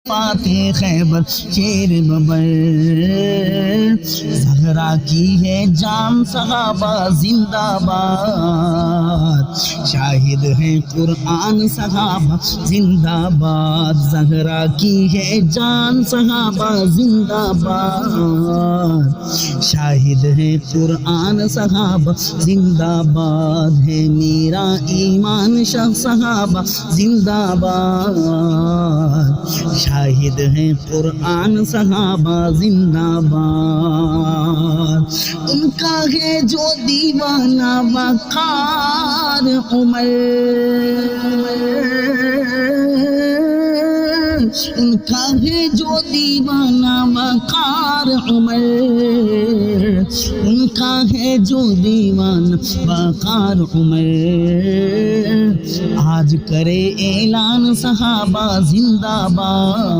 فاتح خیبر شیر ببر زہرا کی ہے جان صحابہ زندہ باد شاہد ہے قرآن صحابہ زندہ باد زہرا کی ہے جان صحابہ زندہ باد شاہد ہے قرآن صحابہ زندہ باد ہے میرا ایمان شاہ صحابہ زندہ باد شاہد ہیں قرآن صحابہ زندہ باد ان کا ہے جو دیوانہ وقار عمر ان کا ہے جو دیوانہ وقار عمر ان کا ہے جو دیوانہ وقار عمر آج کرے اعلان صحابہ زندہ باد